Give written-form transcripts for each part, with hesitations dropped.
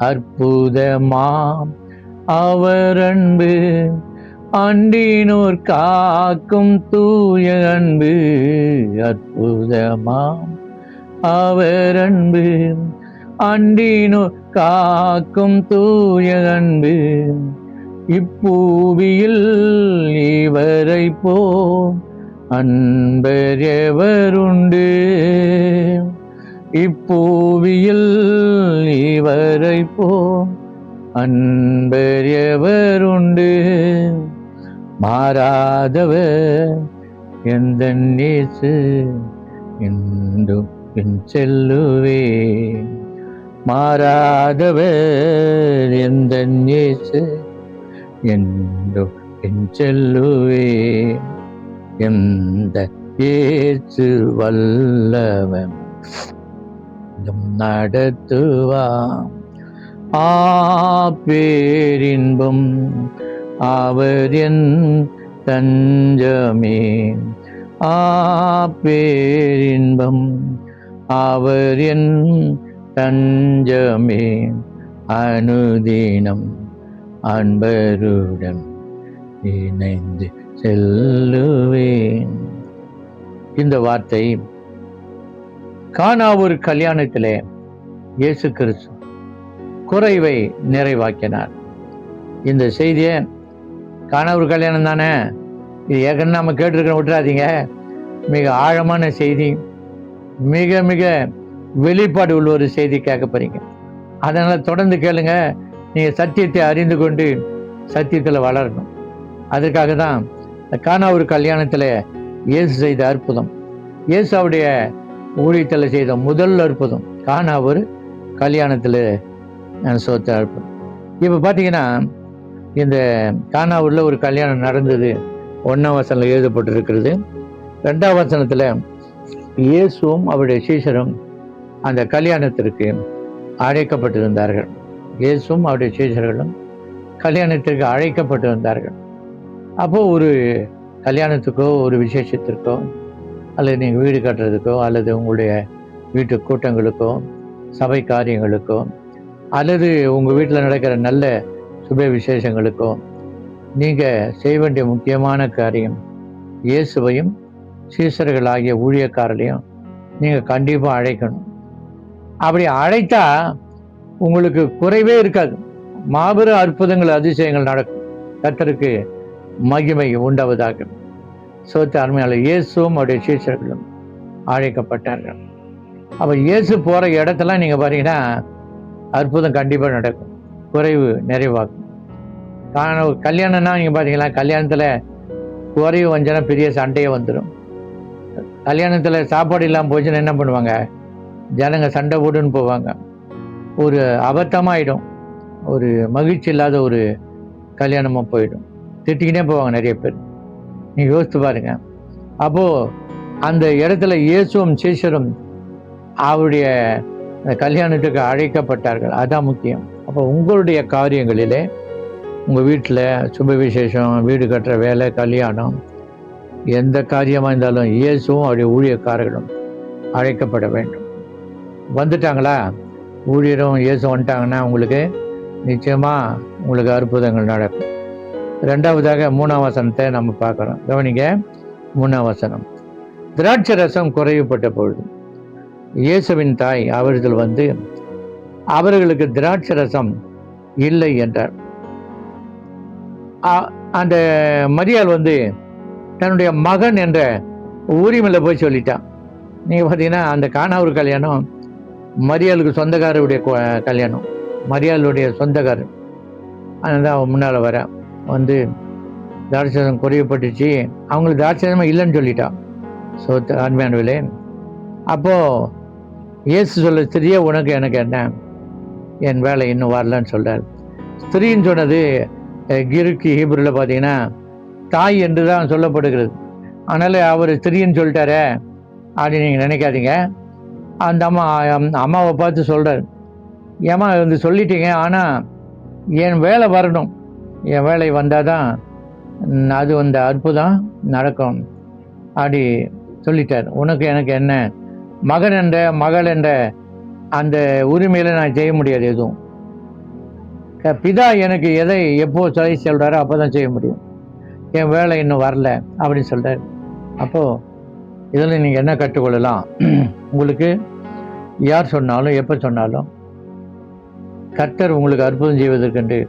அற்புதமாம் அவர் அன்பு, அண்டினோர் காக்கும் தூய அன்பு. அற்புதமாம் அவர் அன்பு, அண்டினோர் காக்கும் தூய அன்பு. இப்பூவியில் இவரை போ அன்பர் எவருண்டு. இப்பூவியில் இவரை போ அன்பர் எவருண்டு. மாறாதவர் எந்தன் இயேசு, என்றும் பின் செல்லுவேன். மாறாதவர் எந்தன் இயேசு, என்றும் பின் செல்லுவேன். எந்த இயேசு வல்லவன் நடத்துவான். பேரின்பம் அவர் என் தஞ்சமே. பேரின்பம் அவர் என் தஞ்சமே. அனுதினம் அன்பருடன் இணைந்து செல்லுவேன். இந்த வார்த்தை கானா ஒரு கல்யாணத்திலே இயேசு கிறிஸ்து குறைவை நிறைவாக்கினார். இந்த செய்தியை கானா ஒரு கல்யாணம் தானே, இது ஏற்கனவே நம்ம கேட்டிருக்க, விட்டுறாதீங்க. மிக ஆழமான செய்தி, மிக மிக வெளிப்பாடு உள்ள ஒரு செய்தி கேட்க போறீங்க. அதனால தொடர்ந்து கேளுங்க. நீங்க சத்தியத்தை அறிந்து கொண்டு சத்தியத்தில் வளரணும். அதற்காக தான் கானா ஒரு கல்யாணத்தில் இயேசு செய்த அற்புதம், இயேசுடைய ஊழியத்தில் செய்த முதல் அற்புதம் கானா ஒரு கல்யாணத்தில் சோத்த அற்புதம். இப்போ பார்த்தீங்கன்னா இந்த கானாவூரில் ஒரு கல்யாணம் நடந்தது. 1ஆம் வசனத்தில் எழுதப்பட்டிருக்கிறது. 2ஆம் வசனத்தில் இயேசுவும் அவருடைய சீஷரும் அந்த கல்யாணத்திற்கு அழைக்கப்பட்டிருந்தார்கள். இயேசுவும் அவருடைய சீஷர்களும் கல்யாணத்திற்கு அழைக்கப்பட்டிருந்தார்கள். அப்போ ஒரு கல்யாணத்துக்கோ ஒரு விசேஷத்திற்கோ அல்லது நீங்கள் வீடு கட்டுறதுக்கோ அல்லது உங்களுடைய வீட்டு கூட்டங்களுக்கோ சபை காரியங்களுக்கோ அல்லது உங்கள் வீட்டில் நடக்கிற நல்ல சுப விசேஷங்களுக்கோ நீங்கள் செய்ய வேண்டிய முக்கியமான காரியம் இயேசுவையும் சீசர்களாகிய ஊழியக்காரரையும் நீங்கள் கண்டிப்பாக அழைக்கணும். அப்படி அழைத்தா உங்களுக்கு குறைவே இருக்காது. மாபெரும் அற்புதங்கள் அதிசயங்கள் நடக்கும். கர்த்தருக்கு மகிமை உண்டாவதாக. சோத்த அருமையாளர் இயேசுவும் அவருடைய சீஷர்களும் அழைக்கப்பட்டார்கள். அப்போ இயேசு போகிற இடத்தெல்லாம் நீங்கள் பார்த்தீங்கன்னா அற்புதம் கண்டிப்பாக நடக்கும், குறைவு நிறைவாகும். கல்யாணம்னா நீங்கள் பார்த்தீங்களா, கல்யாணத்தில் குறைவு வந்துச்சுன்னா பெரிய சண்டையே வந்துடும். கல்யாணத்தில் சாப்பாடு இல்லாமல் போச்சுன்னா என்ன பண்ணுவாங்க, ஜனங்க சண்டை போட்டுன்னு போவாங்க. ஒரு அபத்தமாகிடும், ஒரு மகிழ்ச்சி இல்லாத ஒரு கல்யாணமாக போயிடும். திட்டிக்கிட்டே போவாங்க நிறைய பேர். நீங்கள் யோசித்து பாருங்க. அப்போது அந்த இடத்துல இயேசுவும் சீஷரும் அவருடைய கல்யாணத்துக்கு அழைக்கப்பட்டார்கள். அதான் முக்கியம். அப்போ உங்களுடைய காரியங்களிலே, உங்கள் வீட்டில் சுப விசேஷம், வீடு கட்டுற வேலை, கல்யாணம், எந்த காரியமாக இருந்தாலும் இயேசுவும் அவருடைய ஊழியக்காரர்களும் அழைக்கப்பட வேண்டும். வந்துட்டாங்களா, ஊழியரும் இயேசு வந்துட்டாங்கன்னா உங்களுக்கு நிச்சயமாக உங்களுக்கு அற்புதங்கள் நடக்கும். 2ஆவதாக 3ஆம் வசனத்தை நம்ம பார்க்குறோம். கவனிங்க, 3ஆம் வசனம். திராட்சை ரசம் குறைவுபட்ட பொழுது இயேசுவின் தாய் அவர்கள் வந்து அவர்களுக்கு திராட்சை ரசம் இல்லை என்றார். அந்த மரியாள் வந்து தன்னுடைய மகன் என்ற ஊரிமையில் போய் சொல்லிட்டான். நீங்கள் பார்த்தீங்கன்னா அந்த கானாவூர் கல்யாணம் மரியாளுக்கு சொந்தக்காரருடைய கல்யாணம், மரியாளுடைய சொந்தக்காரர். அதுதான் முன்னால் வர வந்து திராட்சரம் குறைவுபட்டுச்சு, அவங்களுக்கு திராட்சரமாக இல்லைன்னு சொல்லிட்டான். ஸோ அருமையானவிலே, அப்போது இயேசு சொல்ல, ஸ்திரியே உனக்கு எனக்கு என்ன, என் வேலை இன்னும் வரலன்னு சொல்கிறார். ஸ்திரின்னு சொன்னது கிறுக்கு ஹீப்ருவில் பார்த்தீங்கன்னா தாய் என்று தான் சொல்லப்படுகிறது. அதனால் அவர் ஸ்திரின்னு சொல்லிட்டாரே அப்படின்னு நீங்கள் நினைக்காதீங்க. அந்த அம்மாவை பார்த்து சொல்கிறார், ஏம்மா வந்து சொல்லிட்டீங்க, ஆனால் என் வேலை வரணும், என் வேலை வந்தால் தான் அது வந்து அற்புதம் நடக்கும் அப்படி சொல்லிட்டார். உனக்கு எனக்கு என்ன, மகன் என்ற மகள் என்ற அந்த உரிமையில் நான் செய்ய முடியாது எதுவும். பிதா எனக்கு எதை எப்போ சொல்கிறாரோ அப்போ தான் செய்ய முடியும். என் வேலை இன்னும் வரல அப்படின்னு சொல்கிறார். அப்போது இதில் நீங்கள் என்ன கற்றுக்கொள்ளலாம்? உங்களுக்கு யார் சொன்னாலும் எப்போ சொன்னாலும் கர்த்தர் உங்களுக்கு அற்புதம் செய்வதற்கென்று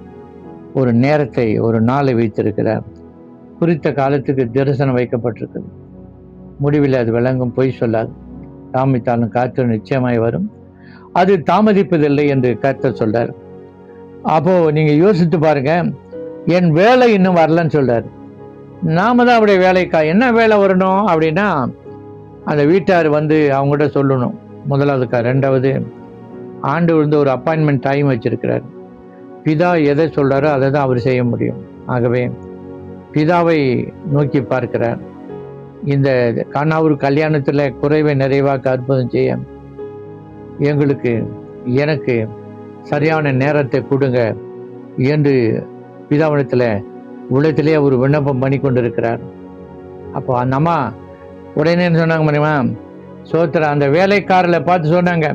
ஒரு நேரத்தை, ஒரு நாளை வைத்திருக்கிறார். குறித்த காலத்துக்கு தரிசனம் வைக்கப்பட்டிருக்குது. முடிவில் அது விளங்கும், பொய் சொல்லாது. தாமதித்தாலும் கர்த்தர் நிச்சயமாய் வரும், அது தாமதிப்பதில்லை என்று கர்த்தர் சொல்றார். அப்போ நீங்க யோசித்து பாருங்க, என் வேலை இன்னும் வரலன்னு சொல்றாரு. நாம தான் அவருடைய வேலைக்கா. என்ன வேலை வரணும் அப்படின்னா, அந்த வீட்டார் வந்து அவங்ககிட்ட சொல்லணும். முதலாவதுக்கா. ரெண்டாவது, ஆண்டு வந்து ஒரு அப்பாயின்மெண்ட் டைம் வச்சிருக்கிறார். பிதா எதை சொல்றாரோ அதை தான் அவர் செய்ய முடியும். ஆகவே பிதாவை நோக்கி பார்க்கிறார். இந்த கானாவூர் கல்யாணத்தில் குறைவை நிறைவாக்க அற்புதம் செய்ய எனக்கு சரியான நேரத்தை கொடுங்க என்று பிதாவிடத்தில் உள்ளத்திலே ஒரு விண்ணப்பம் பண்ணி கொண்டிருக்கிறார். அப்போ அந்த அம்மா உடனே சொன்னாங்க தெரியுமா? சோத்திரம். அந்த வேலைக்காரரை பார்த்து சொன்னாங்க,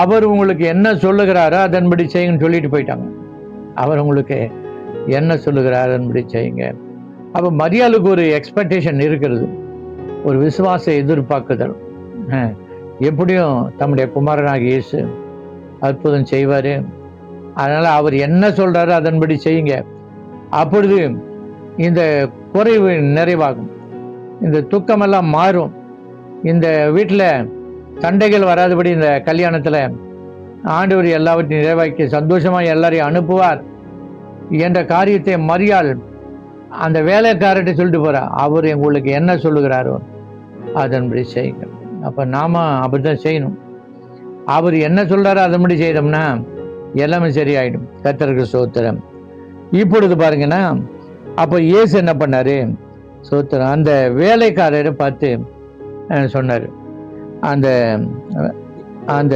அவர் உங்களுக்கு என்ன சொல்லுகிறாரோ அதன்படி செய்யுங்கன்னு சொல்லிட்டு போயிட்டாங்க. அவர் உங்களுக்கு என்ன சொல்லுகிறாரோ அதன்படி செய்யுங்க. அப்போ மரியாளுக்கு ஒரு எக்ஸ்பெக்டேஷன் இருக்கிறது, ஒரு விசுவாச எதிர்பார்க்குதல். எப்படியும் தம்முடைய குமாரனாகிய இயேசு அற்புதம் செய்வார், அதனால் அவர் என்ன சொல்கிறாரோ அதன்படி செய்யுங்க. அப்பொழுது இந்த குறைவு நிறைவாகும், இந்த துக்கமெல்லாம் மாறும், இந்த வீட்டில் சண்டைகள் வராதபடி இந்த கல்யாணத்தில் ஆண்டவர் எல்லாவற்றையும் நிறைவாக்கி சந்தோஷமாக எல்லாரையும் அனுப்புவார் என்ற காரியத்தை மரியாள் அந்த வேலைக்காரர்கிட்ட சொல்லிட்டு போகிறார். அவர் உங்களுக்கு என்ன சொல்லுகிறாரோ அதன்படி செய்யுங்க. அப்போ நாம் அப்படி தான் செய்யணும். அவர் என்ன சொல்கிறாரோ அதன்படி செய்தோம்னா எல்லாமே சரியாயிடும். கர்த்தருக்கு ஸ்தோத்திரம். இப்பொழுது பாருங்கன்னா, அப்போ இயேசு என்ன பண்ணார்? ஸ்தோத்திரம். அந்த வேலைக்காரரை பார்த்து சொன்னார், அந்த அந்த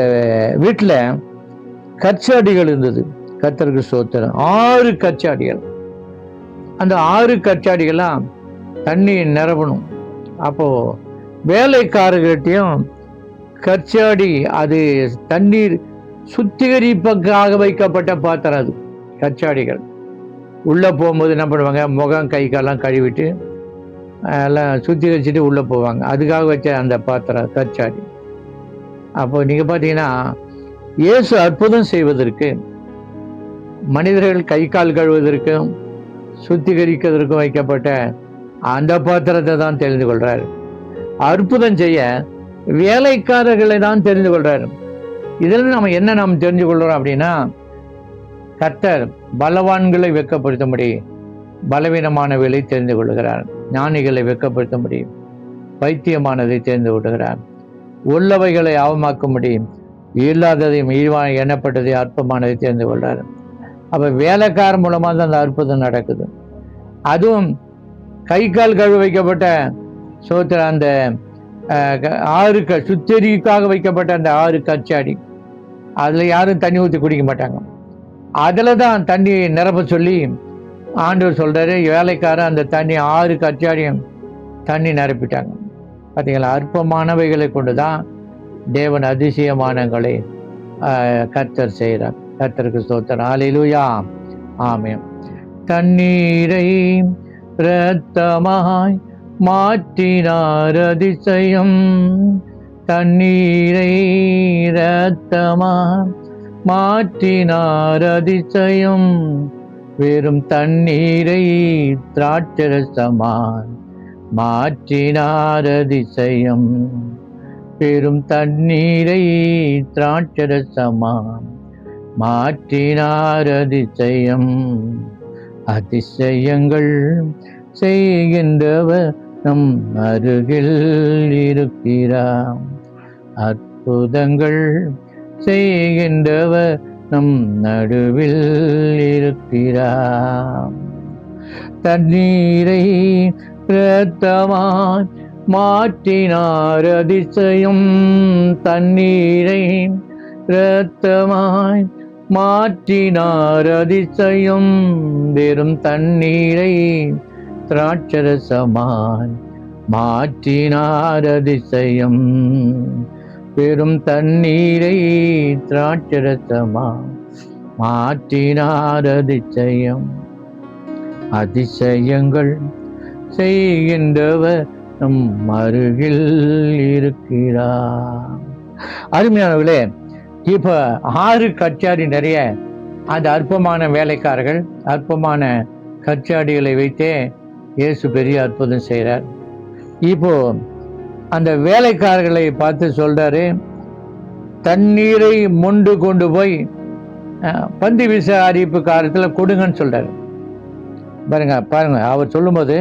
வீட்டில் கச்சாடிகள் இருந்தது. கர்த்தருக்கு ஸ்தோத்திரம். 6 கச்சாடிகள். அந்த 6 கச்சாடிகள்லாம் தண்ணி நிரப்பணும். அப்போது வேலைக்காரர்கிட்டையும் கச்சாடி, அது தண்ணீர் சுத்திகரிப்புக்காக வைக்கப்பட்ட பாத்திரம். அது கச்சாடிகள். உள்ளே போகும்போது என்ன பண்ணுவாங்க? முகம் கை காலெல்லாம் கழுவிட்டு எல்லாம் சுத்திகரிச்சுட்டு உள்ளே போவாங்க. அதுக்காக வச்ச அந்த பாத்திரம் கச்சாடி. அப்போ நீங்கள் பார்த்தீங்கன்னா, இயேசு அற்புதம் செய்வதற்கு மனிதர்கள் கை கால் கழுவதற்கும் சுத்திகரிக்கிறதற்கும் வைக்கப்பட்ட அந்த பாத்திரத்தை தான் தெரிந்து கொள்றார். அற்புதம் செய்ய வேலைக்காரர்களை தான் தெரிந்து கொள்றார். இதில் நம்ம தெரிஞ்சு கொள்றோம் அப்படின்னா, கர்த்தர் பலவான்களை வெட்கப்படுத்தும்படி பலவீனமானவைகளை தெரிந்து கொள்கிறார். ஞானிகளை வெட்கப்படுத்தும்படி பைத்தியமானதை தெரிந்து கொள்கிறார். உள்ளவைகளை அவமாக்கும்படி இல்லாததையும் எண்ணப்பட்டதை அற்பமானதை தெரிந்து கொள்றார். அப்போ வேலைக்காரர் மூலமாக தான் அந்த அற்புதம் நடக்குது. அதுவும் கை கால் கழுவி வைக்கப்பட்ட சோத்திர அந்த 6 சுத்தரிக்காக வைக்கப்பட்ட அந்த 6 கச்சாடி, அதில் யாரும் தண்ணி ஊற்றி குடிக்க மாட்டாங்க. அதில் தான் தண்ணி நிரப்ப சொல்லி ஆண்டவர் சொல்கிறாரு. வேலைக்காரன் அந்த தண்ணி 6 கச்சாடியும் தண்ணி நிரப்பிட்டாங்க. பார்த்தீங்களா? அற்பமானவைகளை கொண்டு தான் தேவன் அதிசயமானங்களை கர்த்தர் செய்கிறார். கர்த்தருக்கு ஸ்தோத்திரம். அல்லேலூயா. ஆமென். தண்ணீரை இரத்தமாய் மாற்றினார் அதிசயம். தண்ணீரை இரத்தமாய் மாற்றினார் அதிசயம். வெறும் தண்ணீரை திராட்சரசமாய் மாற்றினார் அதிசயம். பெரும் தண்ணீரை திராட்சரசமாய் மாற்றினார் அதிசயம். அதிசயங்கள் செய்கின்றவர் நம் அருகில் இருக்கிறார். அற்புதங்கள் செய்கின்றவர் நம் நடுவில் இருக்கிறார். தண்ணீரை இரத்தமாய் மாற்றினார் அதிசயம். தண்ணீரை இரத்தமாய் மாற்றினார் அதிசயம். வெறும் தண்ணீரை திராட்சரசமாய் மாற்றினார் அதிசயம். பெரும் தண்ணீரை திராட்சரசமாய் மாற்றினார் அதிசயம். அதிசயங்கள் செய்கின்றவர் நம் அருகில் இருக்கிறார். அருமையானவர்களே, இப்ப 6 கச்சாடி நிறைய அந்த அற்பமான வேலைக்காரர்கள், அற்பமான கச்சாடிகளை வைத்தே இயேசு பெரிய அற்புதம் செய்கிறார். இப்போ அந்த வேலைக்காரர்களை பார்த்து சொல்றாரு, தண்ணீரை மொண்டு கொண்டு போய் பந்தி விசாரிப்பு காலத்தில் கொடுங்கன்னு சொல்றாரு. பாருங்க அவர் சொல்லும்போது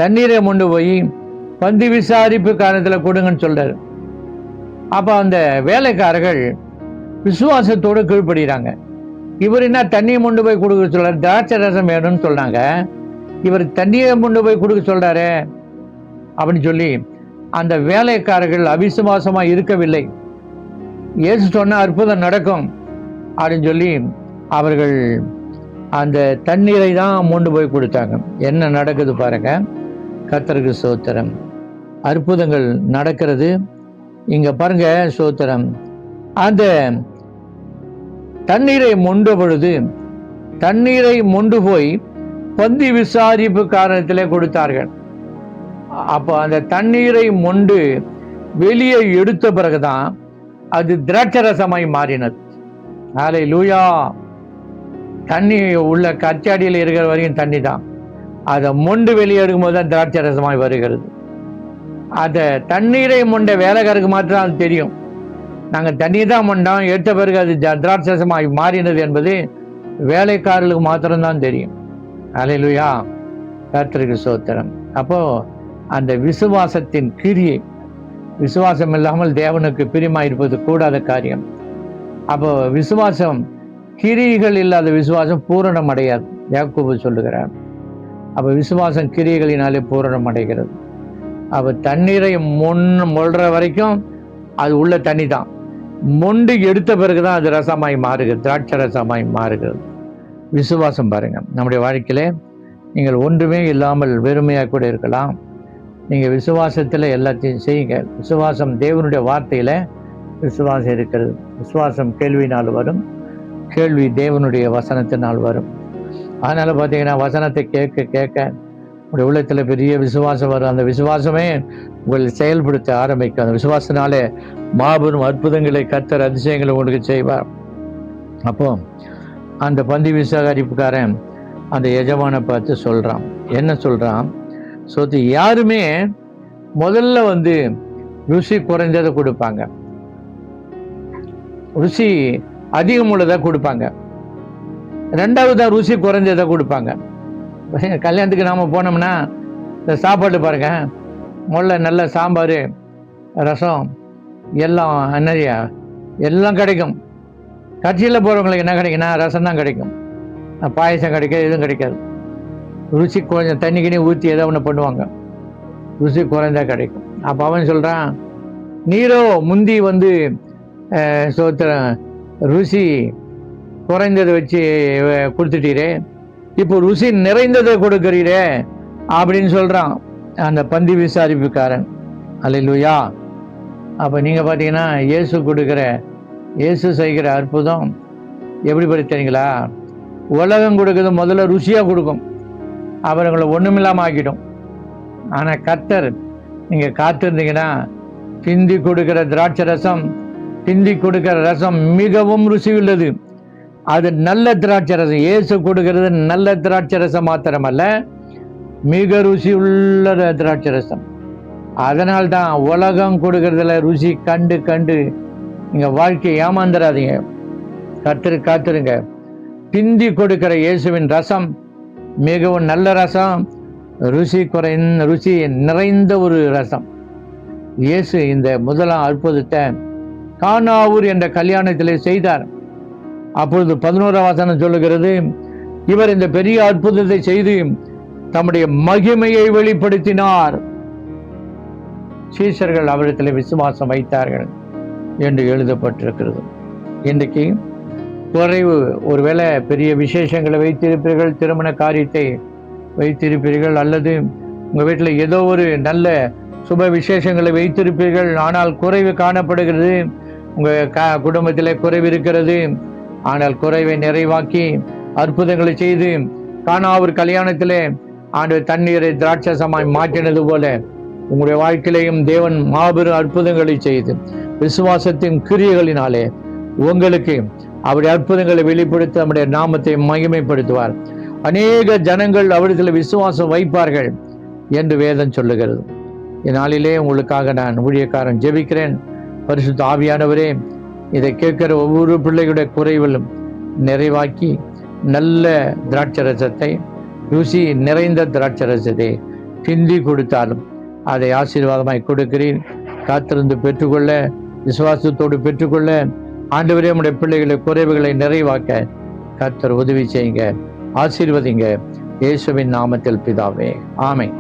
தண்ணீரை மொண்டு போய் பந்தி விசாரிப்பு காலத்தில் கொடுங்கன்னு சொல்றாரு. அப்ப அந்த வேலைக்காரர்கள் விசுவாசத்தோடு கீழ்ப்படுகிறாங்க. இவர் என்ன தண்ணியை மொண்டு போய் கொடுக்க சொல்றாரு, திராட்சை ரசம் வேணும்னு சொன்னாங்க, இவர் தண்ணியை மொண்டு போய் கொடுக்க சொல்றாரு அப்படின்னு சொல்லி அந்த வேலைக்காரர்கள் அவிசுவாசமா இருக்கவில்லை. இயேசு சொன்ன அற்புதம் நடக்கும் அப்படின்னு சொல்லி அவர்கள் அந்த தண்ணீரை தான் மொண்டு போய் கொடுத்தாங்க. என்ன நடக்குது பாருங்க. கர்த்தருக்கு ஸ்தோத்திரம். அற்புதங்கள் நடக்கிறது இங்க பாருங்க. ஸ்தோத்திரம். அந்த தண்ணீரை மொண்ட பொழுது தண்ணீரை மொண்டு போய் பந்தி விசாரிப்பு காரணத்திலே கொடுத்தார்கள். அப்போ அந்த தண்ணீரை மொண்டு வெளியே எடுத்த பிறகுதான் அது திராட்சரசமாய் மாறினது. ஹல்லேலூயா. தண்ணி உள்ள கச்சாடியில் இருக்கிற வரைக்கும் தண்ணி தான், அதை மொண்டு வெளியே எடுக்கும்போது தான் திராட்சரசமாய் வருகிறது. அந்த தண்ணீரை மொண்ட வேலைக்காரருக்கு மாத்திரம் அது தெரியும். நாங்கள் தண்ணி தான் மொண்டோம், எடுத்த பிறகு அது திராட்சரசமாய் மாறினது என்பது வேலைக்காரர்களுக்கு மாத்திரம்தான் தெரியும். ஹல்லேலூயா. கர்த்தருக்கு ஸ்தோத்திரம். அப்போ அந்த விசுவாசத்தின் கிரியை, விசுவாசம் இல்லாமல் தேவனுக்கு பிரியமாயிருப்பது கூடாத காரியம். அப்போ விசுவாசம், கிரியைகள் இல்லாத விசுவாசம் பூரணம் அடையாது, யாக்கோபு சொல்லுகிறார். அப்போ விசுவாசம் கிரியைகளினாலே பூரணம் அடைகிறது. அப்போ தண்ணீரை மொள்ற வரைக்கும் அது உள்ள தண்ணி தான், மொண்டு எடுத்த பிறகுதான் அது ரசமாய் மாறுகிறது, திராட்சை ரசமாய் மாறுகிறது. விசுவாசம் பாருங்க. நம்முடைய வாழ்க்கையிலே நீங்கள் ஒன்றுமே இல்லாமல் வெறுமையாக கூட இருக்கலாம். நீங்கள் விசுவாசத்தில் எல்லாத்தையும் செய்யுங்க. விசுவாசம் தேவனுடைய வார்த்தையில விசுவாசம் இருக்கிறது. விசுவாசம் கேள்வினால் வரும், கேள்வி தேவனுடைய வசனத்தினால் வரும். அதனால பார்த்தீங்கன்னா வசனத்தை கேட்க கேட்க உங்களுடைய உள்ளத்தில் பெரிய விசுவாசம் வரும். அந்த விசுவாசமே உங்களை செயல்படுத்த ஆரம்பிக்கும். அந்த விசுவாசனாலே மாபெரும் அற்புதங்களை, கர்த்தர் அதிசயங்களை உங்களுக்கு செய்வார். அப்போ அந்த பந்தி விசாரிப்புக்காரன் அந்த எஜமான பார்த்து சொல்றான். என்ன சொல்றான்? யாருமே முதல்ல ருசி குறைஞ்சதை கொடுப்பாங்க, ருசி அதிகம் உள்ளதை கொடுப்பாங்க. ரெண்டாவது ருசி குறைஞ்சதை கொடுப்பாங்க. கல்யாணத்துக்கு நாம போனோம்னா இந்த சாப்பாடு பாருங்க, முதல்ல நல்ல சாம்பார், ரசம் எல்லாம் நிறையா எல்லாம் கிடைக்கும். கட்சியில் போகிறவங்களுக்கு என்ன கிடைக்குன்னா ரசம் தான் கிடைக்கும், பாயசம் கிடைக்காது, எதுவும் கிடைக்காது. ருசி கொஞ்சம் தண்ணி கிணி ஊற்றி ஏதோ ஒன்று பண்ணுவாங்க, ருசி குறைந்தா கிடைக்கும். அப்போ அவன் சொல்கிறான், நீரோ முந்தி ருசி குறைந்ததை வச்சு கொடுத்துட்டீரே, இப்போ ருசி நிறைந்ததை கொடுக்குறீரே அப்படின்னு சொல்கிறான் அந்த பந்தி விசாரிப்புக்காரன். அல்லேலூயா. அப்போ நீங்கள் பார்த்தீங்கன்னா இயேசு செய்கிற அற்புதம் எப்படி தெரியுங்களா? உலகம் கொடுக்குறது முதல்ல ருசியாக கொடுக்கும், அவர்களை ஒன்றுமில்லாமல் ஆக்கிடும். ஆனால் கர்த்தர் நீங்கள் காத்திருந்தீங்கன்னா பிந்தி கொடுக்கிற திராட்சை ரசம், பிந்தி கொடுக்கிற ரசம் மிகவும் ருசி உள்ளது. அது நல்ல திராட்சை ரசம். இயேசு கொடுக்கிறது நல்ல திராட்சை ரசம் மாத்திரமல்ல, மிக ருசி உள்ள திராட்சை ரசம். அதனால்தான் உலகம் கொடுக்கறதுல ருசி கண்டு கண்டு நீங்கள் வாழ்க்கையை ஏமாந்துடாதீங்க. கர்த்தருக்கு காத்திருங்க. பிந்தி கொடுக்கிற இயேசுவின் ரசம் மிகவும் நல்ல ரசம், ருசி நிறைந்த ஒரு ரசம். இயேசு இந்த முதலாம் அற்புதத்தை கானாவூர் என்ற கல்யாணத்திலே செய்தார். அப்பொழுது 11ஆம் வசனம் சொல்லுகிறது, இவர் இந்த பெரிய அற்புதத்தை செய்து தம்முடைய மகிமையை வெளிப்படுத்தினார், சீஷர்கள் அவரிடத்தில் விசுவாசம் வைத்தார்கள் என்று எழுதப்பட்டிருக்கிறது. இன்றைக்கு குறைவு, ஒருவேளை பெரிய விசேஷங்களை வைத்திருப்பீர்கள், திருமண காரியத்தை வைத்திருப்பீர்கள், அல்லது உங்கள் வீட்டில் ஏதோ ஒரு நல்ல சுப விசேஷங்களை வைத்திருப்பீர்கள். ஆனால் குறைவு காணப்படுகிறது, உங்கள் குடும்பத்தில் குறைவு இருக்கிறது. ஆனால் குறைவை நிறைவாக்கி அற்புதங்களை செய்து கானாவூர் கல்யாணத்திலே ஆண்டவர் தண்ணீரை திராட்சசமாய் மாற்றினது போல உங்களுடைய வாழ்க்கையிலையும் தேவன் மாபெரும் அற்புதங்களை செய்து விசுவாசத்தின் கிரியைகளினாலே உங்களுக்கு அவருடைய அற்புதங்களை வெளிப்படுத்தி நம்முடைய நாமத்தை மகிமைப்படுத்துவார். அநேக ஜனங்கள் அவரிடத்தில் விசுவாசம் வைப்பார்கள் என்று வேதம் சொல்லுகிறது. இந்நாளிலே உங்களுக்காக நான் ஊழியக்காரன் ஜெபிக்கிறேன். பரிசுத்த ஆவியானவரே, இதை கேட்கிற ஒவ்வொரு பிள்ளைகளுடைய குறைவிலும் நிறைவாக்கி நல்ல திராட்சரசத்தை, ருசி நிறைந்த திராட்சரசத்தை கிண்டி கொடுத்தாலும் அதை ஆசீர்வாதமாய் கொடுக்கிறேன். காத்திருந்து பெற்றுக்கொள்ள, விசுவாசத்தோடு பெற்றுக்கொள்ள ஆண்டவரே நம்முடைய பிள்ளைகளை குறைவுகளை நிறைவாக்க கர்த்தர் உதவி செய்யுங்க, ஆசீர்வதிங்க. இயேசுவின் நாமத்தில் பிதாவே, ஆமென்.